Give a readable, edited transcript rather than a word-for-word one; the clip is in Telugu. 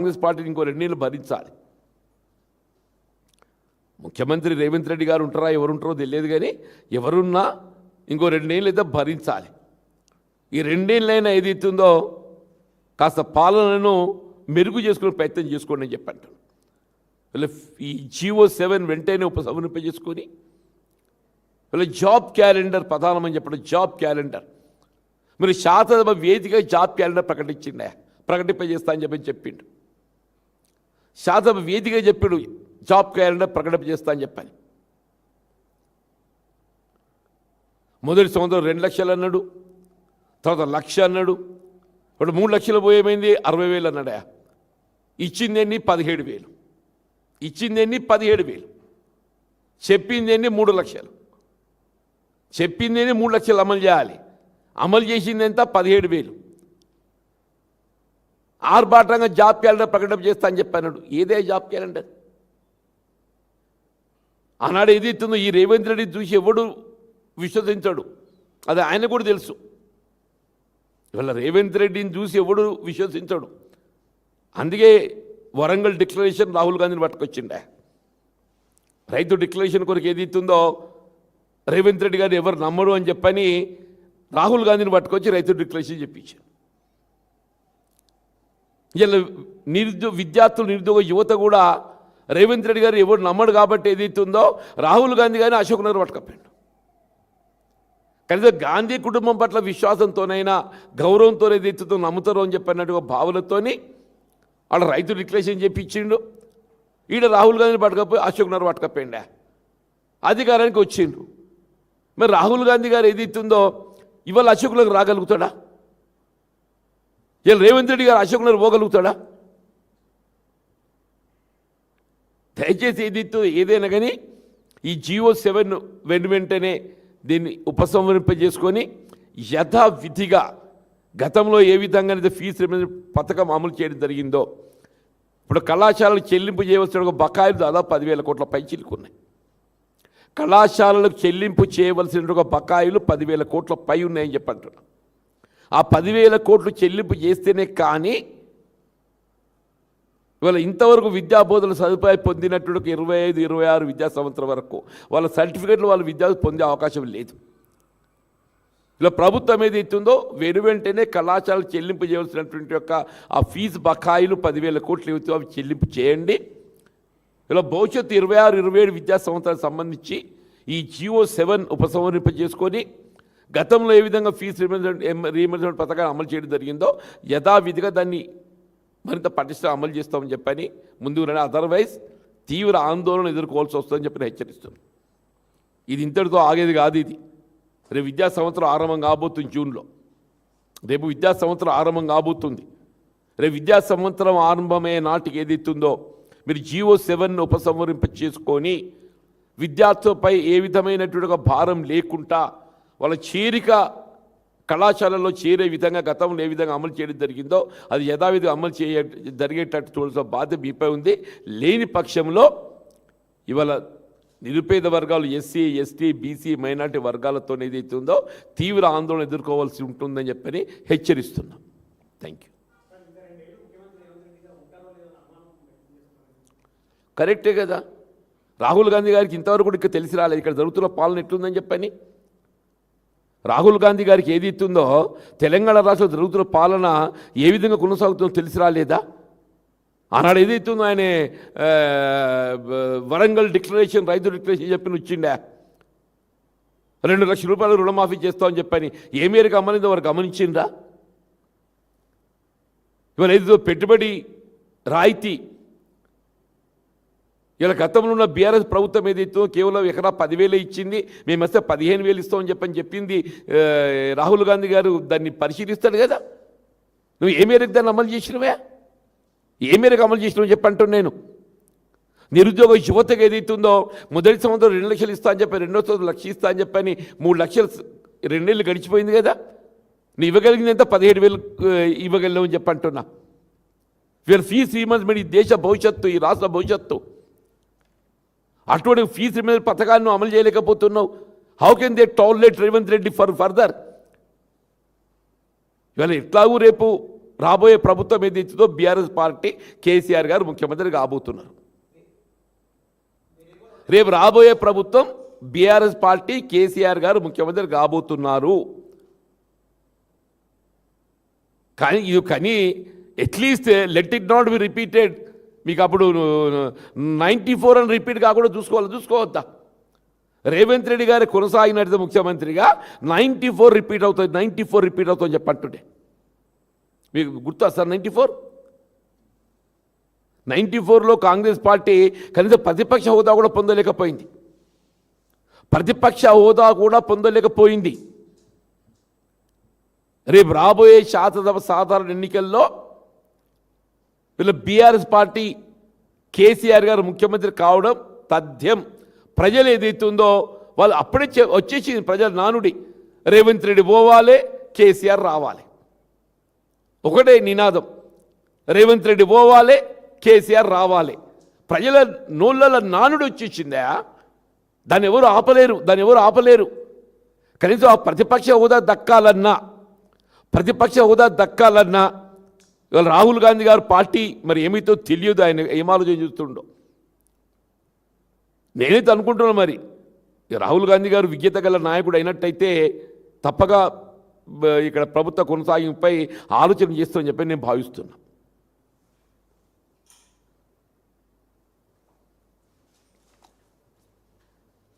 కాంగ్రెస్ పార్టీని ఇంకో 2 నెలలు భరించాలి. ముఖ్యమంత్రి రేవంత్ రెడ్డి గారు ఉంటారా ఎవరుంటారో తెలియదు, కానీ ఎవరున్నా ఇంకో 2 నెలలు అయితే భరించాలి. ఈ 2 నెలలైనా ఏదైతుందో కాస్త పాలనను మెరుగు చేసుకునే ప్రయత్నం చేసుకోండి అని చెప్పంటాను. ఈ GO7 వెంటనే ఉపసంహరింపజేసుకొని జాబ్ క్యాలెండర్ ప్రధానమని చెప్పడం. జాబ్ క్యాలెండర్ మీరు శాసనసభ వేదిక జాబ్ క్యాలెండర్ ప్రకటింపజేస్తా అని చెప్పిండు. శాసనసభ వేదిక చెప్పాడు జాబ్ క్యాలెండర్ ప్రకటింపజేస్తా అని చెప్పాలి. మొదటి సంవత్సరం 2 లక్షలు అన్నాడు, తర్వాత 1 లక్ష అన్నాడు, ఇప్పుడు 3 లక్షలు పోయేమైంది 60,000 అన్నాడా. ఇచ్చిందేంటి 17,000, ఇచ్చిందేంటి 17,000, చెప్పిందేంటి 3 లక్షలు, చెప్పిందేంటి 3 లక్షలు అమలు చేయాలి, అమలు చేసింది ఎంత 17,000. ఆర్భాటంగా జాబ్ క్యాలెండర్ ప్రకటన చేస్తా అని చెప్పాడు. ఏదే జాబ్ క్యాలెండర్? ఆనాడు ఏది ఇస్తుందో ఈ రేవంత్ రెడ్డి చూసి ఎవడు విశ్వసించాడు, అది ఆయన కూడా తెలుసు. ఇవాళ రేవంత్ రెడ్డిని చూసి ఎవడు విశ్వసించాడు. అందుకే వరంగల్ డిక్లరేషన్ రాహుల్ గాంధీని పట్టుకొచ్చిండే. రైతు డిక్లరేషన్ కొరకు ఏది ఇస్తుందో రేవంత్ రెడ్డి గారు ఎవరు నమ్మడు అని చెప్పని రాహుల్ గాంధీని పట్టుకొచ్చి రైతు డిక్లరేషన్ చెప్పించారు. ఇలా విద్యార్థులు నిరుద్యోగ యువత కూడా రేవంత్ రెడ్డి గారు ఎవరు నమ్మడు కాబట్టి ఏదైతుందో రాహుల్ గాంధీ గారిని అశోక్ నగర్ పట్టుకపోయాడు. కనీసం గాంధీ కుటుంబం పట్ల విశ్వాసంతోనైనా గౌరవంతో ఏదైతుందో నమ్ముతారో అని చెప్పినట్టుగా భావనతోని వాళ్ళ రైతు డిక్లరేషన్ చెప్పించిండు. ఈడ రాహుల్ గాంధీని పట్టుకపోయి అశోక్ నగర్ పట్టుకపోయిండే అధికారానికి వచ్చిండ్రు. మరి రాహుల్ గాంధీ గారు ఏదైతుందో ఇవాళ అశోక్ నగర్ రాగలుగుతాడా? ఇలా రేవంత్ రెడ్డి గారు అశోక్ నగర్ పోగలుగుతాడా? దయచేసి ఏదైనా కానీ ఈ GO7 వెంటనే దీన్ని ఉపసంహరింపజేసుకొని యథావిధిగా గతంలో ఏ విధంగా అయితే ఫీజు పథకం అమలు చేయడం జరిగిందో ఇప్పుడు కళాశాలలకు చెల్లింపు చేయవలసిన బకాయిలు దాదాపు 10,000 కోట్ల పైచిలకు ఉన్నాయి. కళాశాలలకు చెల్లింపు చేయవలసిన బకాయిలు 10,000 కోట్ల పై ఉన్నాయని చెప్పంటున్నాను. ఆ 10,000 కోట్లు చెల్లింపు చేస్తేనే కానీ ఇవాళ ఇంతవరకు విద్యాబోధన సదుపాయం పొందినట్టు 25-26 విద్యా సంవత్సరం వరకు వాళ్ళ సర్టిఫికెట్లు వాళ్ళ విద్యార్థులు పొందే అవకాశం లేదు. ఇలా ప్రభుత్వం ఏది ఇస్తుందో వెంటనే కళాశాలకు చెల్లింపు చేయవలసినటువంటి ఆ ఫీజు బకాయిలు 10,000 కోట్లు ఏవైతే అవి చెల్లింపు చేయండి. ఇలా భవిష్యత్తు 26-27 విద్యా సంవత్సరానికి సంబంధించి ఈ GO7 ఉపసంహరింపజేసుకొని గతంలో ఏ విధంగా ఫీజు రీయింబర్స్మెంట్ పథకాన్ని అమలు చేయడం జరిగిందో యథావిధిగా దాన్ని మరింత పటిష్ట అమలు చేస్తామని చెప్పని ముందుకు రండి. అదర్వైజ్ తీవ్ర ఆందోళన ఎదుర్కోవాల్సి వస్తుందని చెప్పి హెచ్చరిస్తుంది. ఇది ఇంతటితో ఆగేది కాదు. ఇది రేపు విద్యా సంవత్సరం ఆరంభం కాబోతుంది. జూన్లో రేపు విద్యా సంవత్సరం ఆరంభం కాబోతుంది. రేపు విద్యా సంవత్సరం ఆరంభమయ్యే నాటికి ఏదైతుందో మీరు GO7 ఉపసంహరింప చేసుకొని విద్యార్థులపై ఏ విధమైనటువంటి భారం లేకుండా వాళ్ళ చేరిక కళాశాలలో చేరే విధంగా గతంలో ఏ విధంగా అమలు చేయడం జరిగిందో అది యథావిధిగా అమలు జరిగేటట్టు చూడాల్సిన బాధ్యత మీపై ఉంది. లేని పక్షంలో ఇవాళ నిరుపేద వర్గాలు SC, ST, BC మైనార్టీ వర్గాలతో ఏదైతే ఉందో తీవ్ర ఆందోళన ఎదుర్కోవాల్సి ఉంటుందని చెప్పని హెచ్చరిస్తున్నాం. Thank you. కరెక్టే కదా. రాహుల్ గాంధీ గారికి ఇంతవరకు కూడా ఇక్కడ తెలిసి రాలేదు ఇక్కడ జరుగుతున్న పాలన ఎట్లుందని చెప్పని. రాహుల్ గాంధీ గారికి ఏది ఇస్తుందో తెలంగాణ రాష్ట్రంలో జరుగుతున్న పాలన ఏ విధంగా కొనసాగుతుందో తెలిసి రాలేదా? ఆనాడు ఏదైతుందో ఆయన వరంగల్ డిక్లరేషన్ రైతు డిక్లరేషన్ చెప్పి వచ్చిండే 2 లక్షల రూపాయలు రుణమాఫీ చేస్తామని చెప్పని ఏ మేరకు అమ్మనిందో వారు గమనించిందా? ఇవాళ ఏదో పెట్టుబడి రాయితీ ఇలా గతంలో ఉన్న బీఆర్ఎస్ ప్రభుత్వం ఏదైతే కేవలం ఎకరా 10,000 ఇచ్చింది, మేము వస్తే 15,000 ఇస్తామని చెప్పింది రాహుల్ గాంధీ గారు. దాన్ని పరిశీలిస్తాడు కదా. నువ్వు ఏ మేరకు దాన్ని అమలు చేసినవే? ఏ మేరకు అమలు చేసినావు చెప్పంటాను నేను. నిరుద్యోగ యువతకు ఏదైతుందో మొదటి సంవత్సరం 2 లక్షలు ఇస్తా అని చెప్పి, రెండో సంవత్సరం 1 లక్ష ఇస్తా అని చెప్పని 3 లక్షలు 2 నెలలు గడిచిపోయింది కదా. నువ్వు ఇవ్వగలిగింది ఎంత? 17,000 ఇవ్వగలిగావు అని చెప్పంటున్నా. వీళ్ళ ఫీజు రీయింబర్స్మెంట్ ఈ దేశ భవిష్యత్తు, ఈ రాష్ట్ర భవిష్యత్తు. అటువంటి ఫీజు రీయింబర్స్మెంట్ పథకాన్ని అమలు చేయలేకపోతున్నావు. How can they tolerate Revanth Reddy further? ఇవాళ ఎట్లాగూ రేపు రాబోయే ప్రభుత్వం ఏదైతుందో బీఆర్ఎస్ పార్టీ కేసీఆర్ గారు ముఖ్యమంత్రి కాబోతున్నారు. రేపు రాబోయే ప్రభుత్వం బీఆర్ఎస్ పార్టీ కేసీఆర్ గారు ముఖ్యమంత్రి కాబోతున్నారు. కానీ at least let it not be repeated. మీకు అప్పుడు 94 అని రిపీట్ కాకుండా చూసుకోవద్దా? రేవంత్ రెడ్డి గారి కొనసాగినట్టు ముఖ్యమంత్రిగా 94 రిపీట్ అవుతుంది, 94 రిపీట్ అవుతుందని చెప్పంటుండే. మీకు గుర్తు సార్ 94లో కాంగ్రెస్ పార్టీ కనీసం ప్రతిపక్ష హోదా కూడా పొందలేకపోయింది. రేపు రాబోయే శాసనసభ సాధారణ ఎన్నికల్లో వీళ్ళ బీఆర్ఎస్ పార్టీ కేసీఆర్ గారు ముఖ్యమంత్రి కావడం తథ్యం. ప్రజలు ఏదైతుందో వాళ్ళు అప్పుడే వచ్చేసింది ప్రజల నానుడి, రేవంత్ రెడ్డి పోవాలి, కేసీఆర్ రావాలి. ఒకటే నినాదం, రేవంత్ రెడ్డి పోవాలి, కేసీఆర్ రావాలి. ప్రజల నోళ్ళ నానుడి వచ్చేసిందా? దాన్ని ఎవరు ఆపలేరు. కనీసం ఆ ప్రతిపక్ష హోదా దక్కాలన్నా ఇవాళ రాహుల్ గాంధీ గారు పార్టీ మరి ఏమైతే తెలియదు, ఆయన ఏం ఆలోచన చూస్తుండో. నేనైతే అనుకుంటున్నాను మరి రాహుల్ గాంధీ గారు విజ్ఞత గల నాయకుడు అయినట్టయితే తప్పగా ఇక్కడ ప్రభుత్వ కొనసాగింపుపై ఆలోచన చేస్తామని చెప్పి నేను భావిస్తున్నాను.